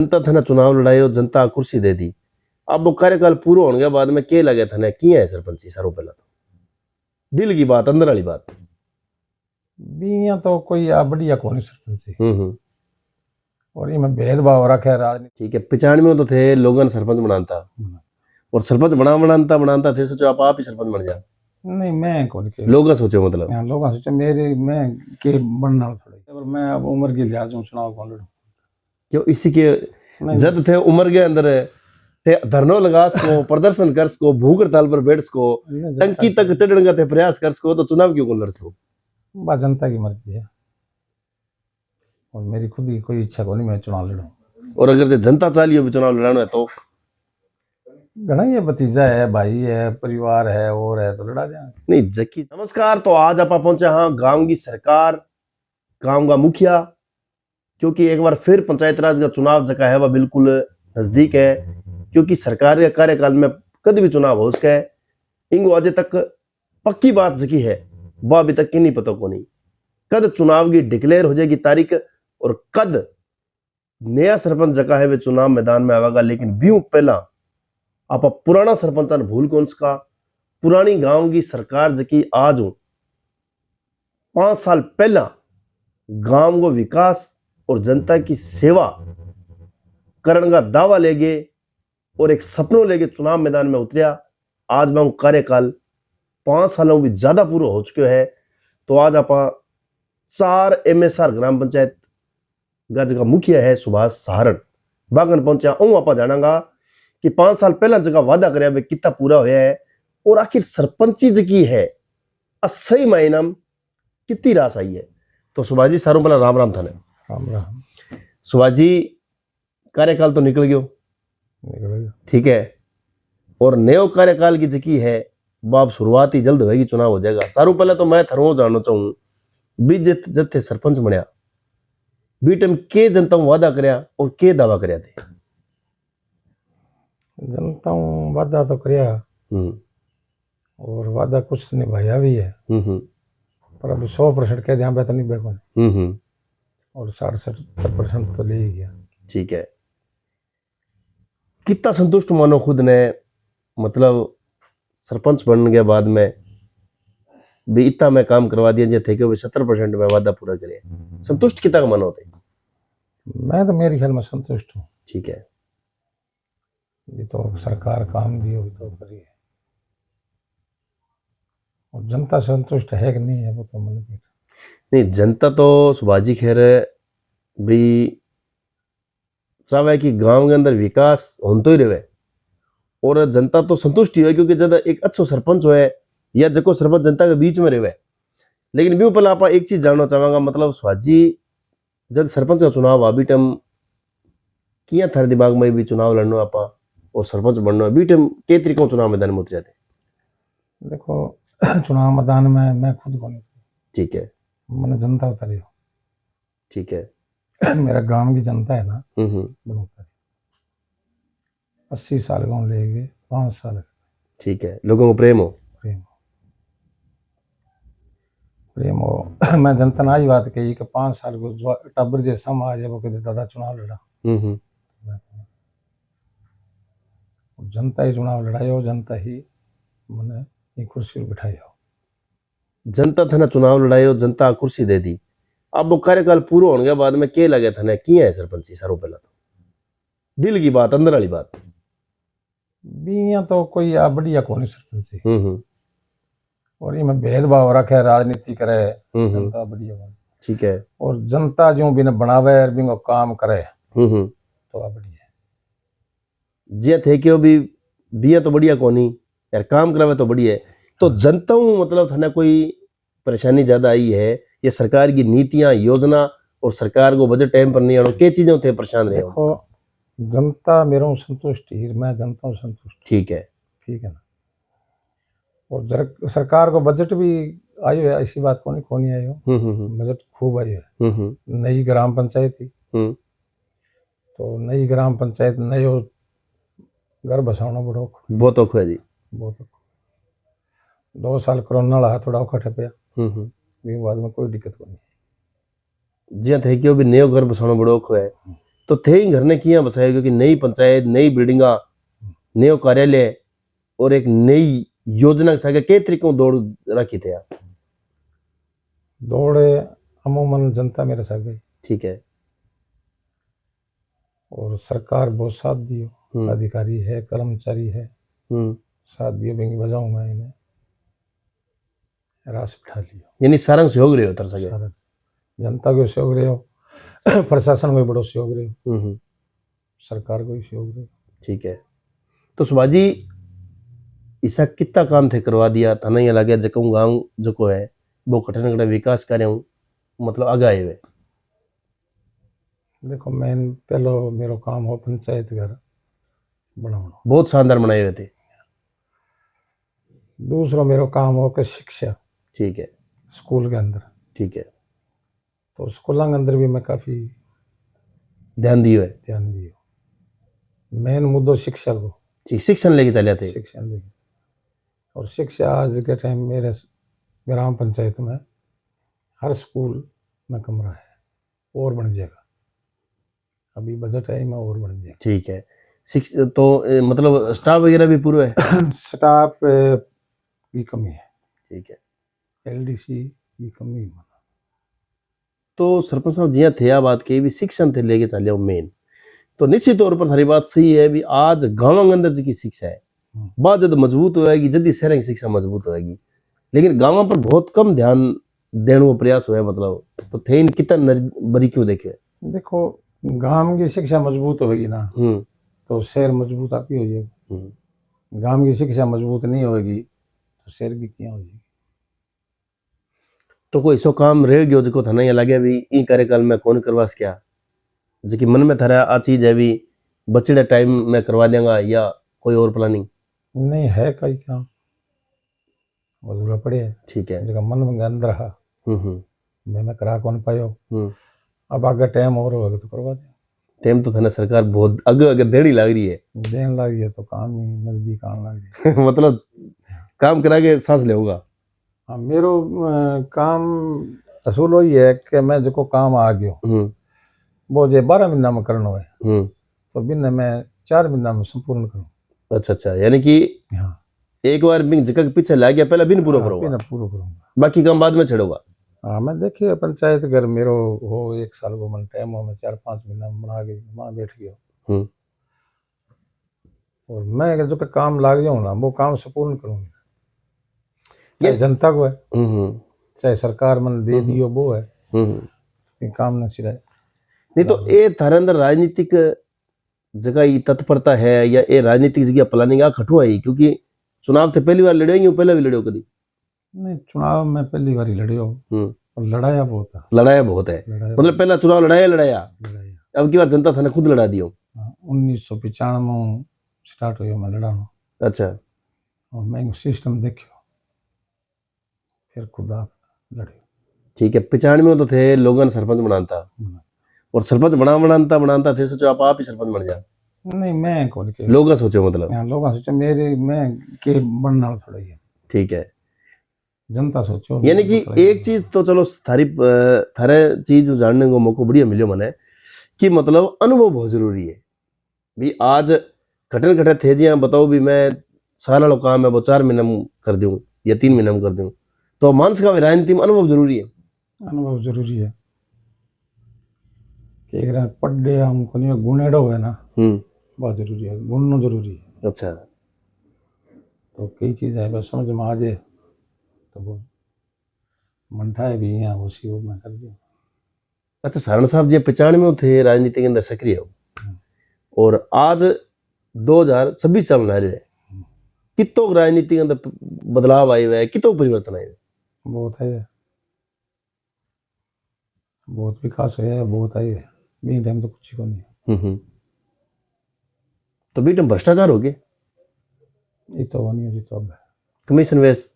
जनता थाने चुनाव लड़ाई और जनता कुर्सी दे दी। अब वो कार्यकाल पूरा होने के बाद में के लगे थाने किया है सरपंची सारों पहला तो दिल की बात अंदर वाली बात बिया तो कोई आ बढ़िया कौन सरपंच हम्म। और इनमें भेदभाव रखे राजनीति। ठीक है 95 में तो थे लोगों ने सरपंच बनाता और सरपंच बनाता थे सोचो आप ही सरपंच बन जा नहीं मैं कौन के लोग सोचे मतलब लोग सोचे मेरे मैं के बनना थोड़ी पर मैं अब उम्र के लिहाज से चुनाव कौन लड़ूं क्यों इसी के जद थे उम्र के अंदर थे धरनो लगा सको प्रदर्शन कर सको भूख हड़ताल पर बैठ सको टंकी तक चढ़ने का थे प्रयास कर सको तो चुनाव क्यों कौन लड़ सको बा जनता की मर्जी है और मेरी खुद की कोई इच्छा को नहीं मैं चुनाव लड़ूं। और अगर जनता चालिए भी चुनाव लड़ाना है तो घना ये भतीजा है भाई है परिवार है और है तो लड़ा जाए नहीं जकी। नमस्कार तो आज आप पहुंचे हाँ गांव की सरकार गांव का मुखिया क्योंकि एक बार फिर पंचायत राज का चुनाव जका है वह बिल्कुल नजदीक है क्योंकि सरकार के कार्यकाल में कभी भी चुनाव हो सके इनको अजय तक पक्की बात जकी है वह अभी तक की नहीं पता को नहीं कद चुनाव की डिक्लेयर हो जाएगी तारीख और कद नया सरपंच जका है वे चुनाव मैदान में आवेगा। लेकिन व्यू पहला आप पुराना सरपंच भूल कौन सा पुरानी गांव की सरकार जकी आज 5 साल पहला गांव को विकास और जनता की सेवा करने का दावा लेगे और एक सपनों लेके चुनाव मैदान में उतरिया। आज मैं कार्यकाल 5 सालों भी ज्यादा पूरा हो चुके है तो आज आप 4 MSR ग्राम पंचायत गज का मुखिया है सुभाष सहारण बागन पहुंचा आप जानागा कि 5 साल पहला जगह वादा कराया वे कितना पूरा होया है और आखिर सरपंची जकी है सही मायना कितनी रास आई है। तो सुभाष जी सारों पहला राम राम थाने राम राम। सुभाष जी कार्यकाल तो निकल गयो ठीक है और नयो कार्यकाल की जकी है बाप शुरुआत ही जल्द होगी चुनाव हो जाएगा। सारू पहले तो मैं थरो जानना चाहूँ बीज जब थे सरपंच बनया बीटम के जनता वादा करया और के दावा करया थे जनता वादा तो करया और वादा कुछ निभाया भी है पर अभी 100% कह दिया तो नहीं बेको और 60-70% तो ले ही गया। ठीक है कितना संतुष्ट मानो खुद ने मतलब सरपंच बनने के बाद में भी इतना मैं काम करवा दिया जो थे कि 70% में वादा पूरा करे संतुष्ट कितना मानो होते मैं तो मेरे ख्याल में संतुष्ट हूँ। ठीक है ये तो सरकार काम दी होगी तो करिए और जनता संतुष्ट है कि नहीं है वो तो मतलब नहीं जनता तो सुभाष जी खैर भी चाहे कि गांव के अंदर विकास होता ही रहे और जनता तो संतुष्ट ही है क्योंकि जब एक अच्छा सरपंच हो या जको सरपंच जनता के बीच में रहे। लेकिन भी पहले आप एक चीज जानना चाहूंगा मतलब सुभाष जी जब सरपंच का चुनाव अभी टाइम किया थारे दिमाग में भी चुनाव लड़ना आप और सरपंच बनना अभी टाइम के तरीके चुनाव मैदान में उतरे थे? देखो चुनाव मैदान में मैं खुद को नहीं ठीक है मैंने जनता उतरी हो ठीक है मेरा गांव की जनता है ना उतरी 80 साल गाँव ले गए 5 साल ठीक है लोगों को प्रेम हो प्रेम हो मैं जनता ने आज बात कही कि 5 साल को टब्बर जैसा आ जाए वो कहते दादा चुनाव लड़ा जनता ही चुनाव लड़ाई हो जनता ही मैंने ये कुर्सी पर बिठाई हो जनता थाने चुनाव लड़ाई और जनता कुर्सी दे दी। अब वो कार्यकाल पूरा होने के बाद में के लगे थाने किया है सरपंची सारों पहला तो दिल की बात अंदर वाली बात बिया तो कोई आ बढ़िया कौन सरपंच और इनमें भेदभाव रखे राजनीति करे जनता बढ़िया बन ठीक है और जनता जो भी बनावे बिंगो काम करे तो बढ़िया जे थे कि भी बिया तो बढ़िया कोनी यार काम करावे तो बढ़िया है। तो जनता मतलब थाने कोई परेशानी ज्यादा आई है ये सरकार की नीतियां योजना और सरकार को बजट टाइम पर नहीं आना क्या चीजों थे परेशान रहे देखो जनता मेरा संतुष्ट ही मैं जनता हूँ संतुष्ट ठीक है ना और सरकार को बजट भी आयो है ऐसी बात को नहीं आई हो बजट खूब आई है नई ग्राम पंचायत थी तो नई ग्राम पंचायत नयो घर बसाना बड़ा बहुत औखा है जी बहुत 2 साल कोरोना रहा थोड़ा औखा ठपया बाद में कोई दिक्कत को नहीं जी थे कि भी नयो घर बसाना बड़ा औखा है तो थे ही घर ने किया बसाया, क्योंकि नई पंचायत, नई बिल्डिंगा, नयो कार्यालय और एक नई योजना के साथ कई तरीकों दौड़ रखी थे आप। दौड़े अमूमन जनता मेरे साथ गई ठीक है। और सरकार बहुत साथ दियो, अधिकारी है, कर्मचारी है, साथ दियो, बेंगी बजाऊं मैं इन्हें रास बिठा लियो। यानी सारा सहयोग रहे हो तर सके, सारा जनता को सहयोग रहे हो, प्रशासन में बड़ो सहयोग रहे हो, सरकार को भी सहयोग रहे हो। ठीक है। तो सुभाष जी ऐसा कितना काम थे करवा दिया था नहीं लगे जको गांव जो है वो कठिन कठिन विकास कार्य मतलब आगे आए हुए। देखो मेन पहलो मेरो काम हो पंचायत घर बनाना, बहुत शानदार बनाए हुए थे। दूसरा मेरो काम हो कि शिक्षा, ठीक है, स्कूल के अंदर। ठीक है। तो स्कूलों के अंदर भी मैं काफी ध्यान दियो है। ध्यान दियो। मेन मुद्दों शिक्षा को, शिक्षण लेके चले थे। शिक्षा लेके, और शिक्षा आज के टाइम मेरे ग्राम पंचायत में हर स्कूल में कमरा है, और बन जाएगा। अभी बजट है में और बन जाएगा। ठीक है। तो मतलब स्टाफ वगैरह भी पूरा है। स्टाफ की कमी है। ठीक है। एलडीसी की कमी है। तो सरपंच साहब जिया थे आ बात की भी शिक्षण थे लेके चले मेन, तो निश्चित तौर पर सारी बात सही है भी आज गाँव के अंदर की शिक्षा है बहुत ज्यादा मजबूत होएगी, जल्दी शहर की शिक्षा मजबूत होएगी, लेकिन गाँव पर बहुत कम ध्यान देने को प्रयास हुआ मतलब। तो थे इन कितना बड़ी क्यों देखे। देखो गांव की शिक्षा मजबूत होगी ना तो शहर मजबूत आप ही हो जाएगा। गांव की शिक्षा मजबूत नहीं होगी तो शहर की क्या हो जाएगी। तो कोई ऐसा काम रह गयो जो था नहीं लगे भी ई कार्यकाल में कौन करवास क्या, जो कि मन में थारा आ चीज है भी बचड़े टाइम में करवा देंगे या कोई और प्लानिंग नहीं है कई काम अधूरा पड़े है। ठीक है। जगह मन में अंदर रहा मैं करा कौन पायो। अब आगे टाइम और होगा तो करवा दे। टाइम तो थाने सरकार बहुत आगे आगे देड़ी लग रही है, देन लग रही है तो काम ही नजदीक आने लग रही है। मतलब काम करा के सांस ले होगा। हाँ मेरो काम असूल वही है कि मैं जो काम आ गयो वो जो 12 महीना में करना है तो बिन मैं 4 महीना में संपूर्ण करूँ। अच्छा अच्छा, यानी कि हाँ एक बार बिन जगह के पीछे लग गया पहला बिन पूरा करूंगा, बिन पूरा करूंगा, बाकी काम बाद में छेड़ूंगा। हाँ मैं देखिए पंचायत घर मेरो हो 1 साल को मन टाइम हो मैं 4-5 महीना बना के वहाँ बैठ गया और मैं जो काम लाग जाऊँ ना वो काम संपूर्ण करूँगा, चाहे जनता को है चाहे सरकार मन दे दियो वो है काम न सिराए। नहीं तो ये थारे अंदर राजनीतिक जगह तत्परता है या ये राजनीतिक जगह प्लानिंग आ खटुआ है, क्योंकि चुनाव थे पहली बार लड़ेंगे पहले भी लड़ो कभी नहीं चुनाव में पहली बार लड़ियो और लड़ाया बहुत है। लड़ाया बहुत है मतलब पहला चुनाव लड़ाया अब की बार जनता थाने खुद लड़ा दियो। 1995 में स्टार्ट हुई मैं लड़ाना। अच्छा। और मैं सिस्टम देखियो फिर खुद आप लड़े। ठीक है। 95 में तो थे लोगों ने सरपंच बनाता और सरपंच बनाता थे सोचो आप ही सरपंच बन जा। नहीं मैं कौन के लोग सोचे मतलब लोग सोचे मेरे मैं के बनना थोड़ा ही है। ठीक है। जनता सोचो यानी कि एक चीज तो चलो थारे चीज जानने को मौका बढ़िया मिलो मने कि मतलब अनुभव बहुत जरूरी है भी। आज कठिन थे जी बताओ भी मैं साल वाला काम है वो 4 महीने में कर दूं या 3 महीने में कर दूं, तो मानस का राजनीति में अनुभव जरूरी है। अनुभव जरूरी है कि एक पढ़े हमको नहीं गुणेड़ो है ना बहुत जरूरी है, गुणना जरूरी है। अच्छा। तो कई चीज़ है बस समझ में आ जाए तो वो मंठाए भी यहाँ उसी वो मैं कर दिया। अच्छा सारण साहब जी 95 में थे राजनीति के अंदर सक्रिय हो और आज 2026 चल रहा है, कितों राजनीति के अंदर बदलाव आए हुए है, कितों परिवर्तन आए हुए। बहुत है, बहुत विकास है, बहुत आई है। बी टाइम तो कुछ ही को नहीं। तो बी टाइम भ्रष्टाचार हो गए ये तो वो नहीं हो जी तो अब कमीशन वेस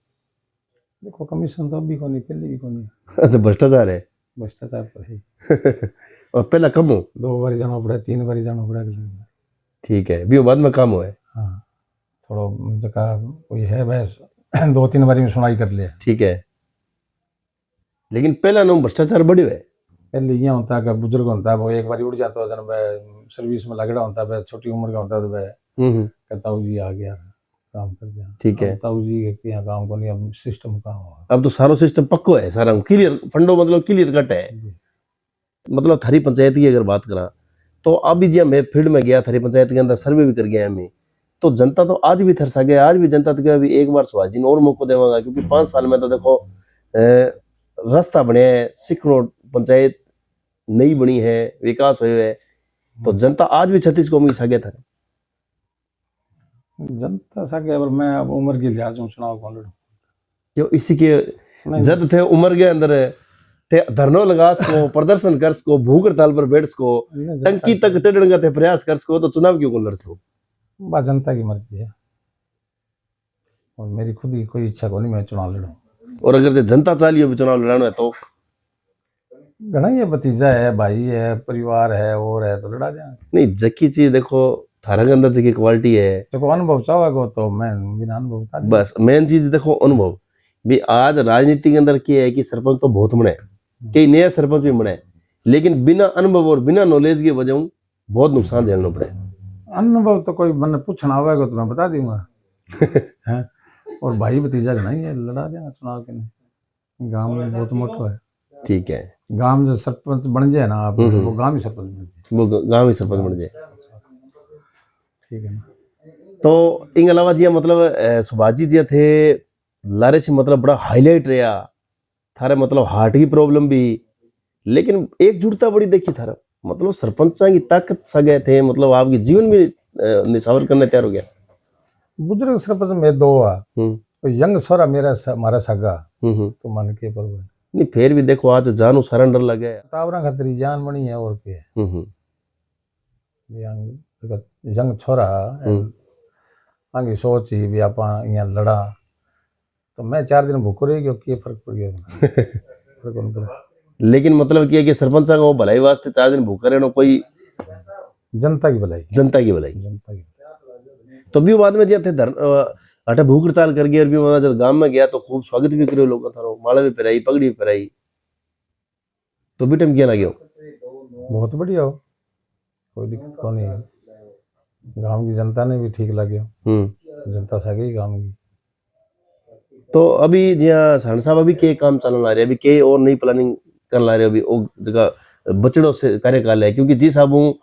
देखो कमीशन तो अभी को नहीं पहले भी को नहीं। अच्छा भ्रष्टाचार है। भ्रष्टाचार तो है और पहला कम हो 2 बार जाना पड़ा 3 बार जाना पड़ा। ठीक है भी बाद में काम हुआ है। हाँ थोड़ा जगह कोई है बस 2-3 बारी में सुनाई कर लिया। ठीक है लेकिन पहला नाम भ्रष्टाचार बढ़ियो है। पहले ये होता है कि बुजुर्ग होता है वो एक बार उड़ जाता है जन वह सर्विस में लगड़ा होता है छोटी उम्र का होता है तो वह कहता हूँ जी आ गया काम कर दिया। ठीक है। ताऊ जी के यहाँ काम को नहीं अब सिस्टम काम हुआ अब तो सारो सिस्टम पक्को है, सारा क्लियर फंडो मतलब क्लियर कट है। मतलब थारी पंचायत की अगर बात करा तो अभी जी मैं फील्ड में गया थारी पंचायत के अंदर सर्वे भी कर गया मैं, तो जनता तो आज भी थरसा गया, आज भी जनता तो क्या एक बार सुभाष और मौको देवागा, क्योंकि 5 साल में तो देखो रास्ता बने है, सिक्रो पंचायत नई बनी है, विकास हुए है, तो जनता आज भी 36 कौम की सागे था। जनता सागे अब मैं अब उम्र के लिहाज से चुनाव कौन लड़ूं क्यों इसी के जद थे उम्र के अंदर थे धरनो लगा सको, प्रदर्शन कर सको, भूख हड़ताल पर बैठ सको, टंकी तक चढ़ने का थे प्रयास कर सको, तो चुनाव क्यों कौन लड़ सको? बात जनता की मर्जी है और मेरी खुद की कोई इच्छा को नहीं मैं चुनाव लड़ूं। और अगर जनता चाह लियो चुनाव लड़ाना है तो घना ये भतीजा है, भाई है, परिवार है और है तो लड़ा जाए। नहीं जकी चीज देखो थारा के अंदर जकी क्वालिटी है देखो अनुभव चाहोगे तो मैं बिना अनुभव बता दूं। बस मेन चीज देखो अनुभव भी। आज राजनीति के अंदर क्या है कि सरपंच तो बहुत बने, कई नया सरपंच भी बने, लेकिन बिना अनुभव और बिना नॉलेज के वजह बहुत नुकसान झेलना पड़े। अनुभव तो कोई मैंने पूछना होगा तो मैं बता दूंगा है। और भाई भतीजा नहीं है लड़ा देना चुनाव के नहीं, गांव में बहुत मोटो है। ठीक है, गांव जो सरपंच बन जाए ना आप वो गांव ही सरपंच बन जाए, वो गांव ही सरपंच बन जाए, ठीक है ना। तो इन अलावा जी मतलब सुभाष जी थे लारे से मतलब बड़ा हाईलाइट रहा थारे, मतलब हार्ट की प्रॉब्लम भी, लेकिन एकजुटता बड़ी देखी थारा, मतलब सरपंचा की ताकत सगे थे, मतलब आपके जीवन में निशावर करने तैयार हो गया। बुजुर्ग सरपंच में दो आ तो यंग छोरा मेरा हमारा सगा तो मन के पर नहीं फिर भी देखो आज जानू सरेंडर लगे तावरा खतरी जान बनी है और के यंग छोरा आगे सोच ही भी आप यहाँ लड़ा तो मैं 4 दिन भूखो रही गयो कि फर्क पड़ गया फर्क नहीं पड़ा। लेकिन मतलब क्या कि सरपंच का वो भलाई वास्ते 4 दिन भूखा रहना कोई जनता की भलाई, जनता की भलाई, जनता की। तो भी बाद में थे अटे भूख हड़ताल कर गया और भी वहां जब गांव में गया तो खूब स्वागत भी करे लोगों का, माला भी पहराई, पगड़ी भी पहराई, तो भी टाइम क्या लगे बहुत बढ़िया हो, कोई दिक्कत को नहीं है। गांव की जनता ने भी ठीक लगे, जनता सागे ही गांव की। तो अभी जिया सरण साहब अभी के काम चलन ला रहे, अभी के और नई प्लानिंग कर ला रहे, अभी वो जगह बचड़ो से कार्यकाल है, क्योंकि जी साहब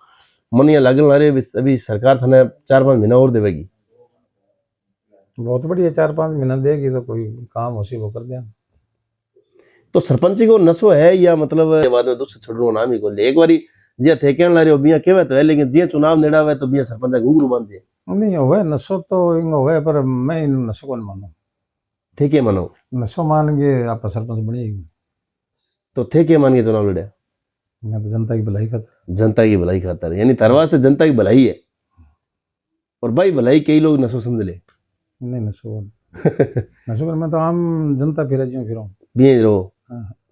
मन यहाँ लागन ला रहे, अभी सरकार थाने 4-5 महीना और देवेगी। बहुत बढ़िया 4-5 महीना देगी तो कोई काम हो सी वो कर दिया। तो सरपंच को नशो है या मतलब बाद में दूसरे छोड़ो नाम ही को ले एक बारी जिया थे कहने ला रहे हो बिया कहवे तो है, लेकिन जिया चुनाव नेड़ा हुआ तो बिया सरपंच घुंघरू बांध दे नहीं होवे नशो तो इंग होवे पर मैं इन नशो को नहीं मानो। थे के मानो नशो मान के आप सरपंच बनेगी तो थे के मान के चुनाव लड़े? मैं तो जनता की भलाई खातर, जनता की भलाई खातर, यानी तरवाज से जनता की भलाई है, और भाई भलाई कई लोग नशो समझ ले नहीं नशो नशो कर मैं तो आम जनता फिर भी रहो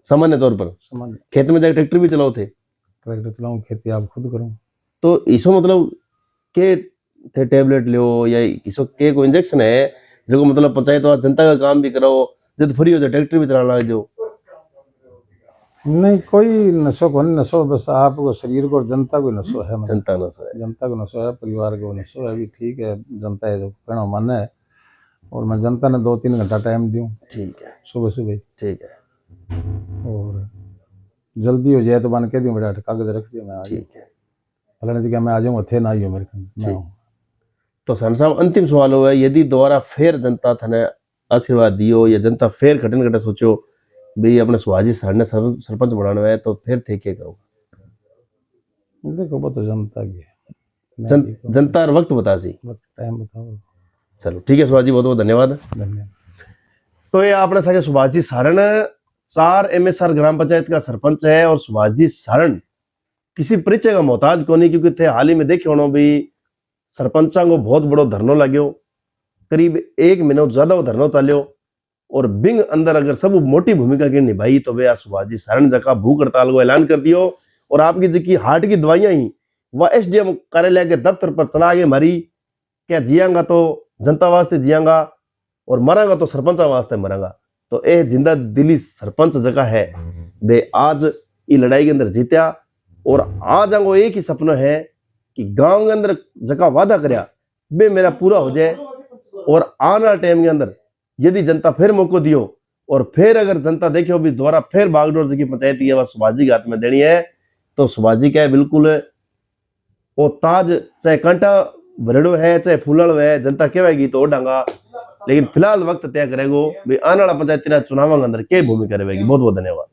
सामान्य तौर पर सामान्य खेत में जाकर ट्रैक्टर भी चलाओ थे, ट्रैक्टर चलाऊं खेती आप खुद करूं तो इसो मतलब के थे टैबलेट लो या इसो के कोई इंजेक्शन है जो मतलब पंचायत वाला जनता का काम भी कराओ, जब फ्री हो जाए ट्रैक्टर भी चलाना लग जाओ? नहीं कोई नशो को नहीं, नशो बस आपको शरीर को जनता को नशो है, जनता नशो है, जनता को नशो है, परिवार को नशो है, भी ठीक है जनता है जो कहना मन है और मैं जनता ने 2-3 घंटा टाइम दूं, ठीक है सुबह सुबह, ठीक है, और जल्दी हो जाए तो बन के दूं बेटा कागज रख दिया मैं आ ठीक है, फलाने जगह मैं आ जाऊंगा थे ना आइयो मेरे मैं हूं। तो सन साहब अंतिम सवाल हो यदि दोबारा फिर जनता थाने आशीर्वाद दियो या जनता फिर घटन घटे सोचो भाई अपने सुहाजी सर ने सरपंच बनाना है तो फिर थे क्या करो? देखो वो तो जनता की है, जनता और वक्त बता सी, टाइम बताओ। चलो ठीक है सुभाष जी, बहुत बहुत धन्यवाद। तो ये आपने सके सुभाष जी सारण 4 MSR ग्राम पंचायत का सरपंच है, और सुभाष जी सारण किसी परिचय का मोहताज को नहीं, क्योंकि थे हाल ही में देखे होना भी सरपंचा को बहुत बड़ो धरनो लाग्यो, करीब 1 महीना ज्यादा धरनो चाल्यो, और बिंग अंदर अगर सब मोटी भूमिका की निभाई तो वे सुभाष जी सारण जका भूख हड़ताल को ऐलान कर दियो, और आपकी जी हार्ट की दवाइयां ही वह SDM कार्यालय के दफ्तर पर चला के मारी, क्या जियांगा तो जनता वास्ते जियांगा और मरांगा तो सरपंचा वास्ते मरांगा। तो ए जिंदा दिली सरपंच जगह है वे आज ये लड़ाई के अंदर जीत्या। और आज हमको एक ही सपना है कि गांव के अंदर जका वादा करया वे मेरा पूरा हो जाए। और आने वाले टाइम के अंदर यदि जनता फिर मौको दियो और फिर अगर जनता देखियो भी दोबारा फिर बागडोर की पंचायत है वह सुभाष जी के हाथ में देनी है, तो सुभाष जी का बिल्कुल वो ताज चाहे कांटा भरेड़ो है चाहे फूलड़ है, जनता कहवाएगी तो डांगा। लेकिन फिलहाल वक्त तय करेगो भी आने वाला पंचायती राज चुनाव के अंदर क्या भूमिका रहेगी। बहुत बहुत धन्यवाद।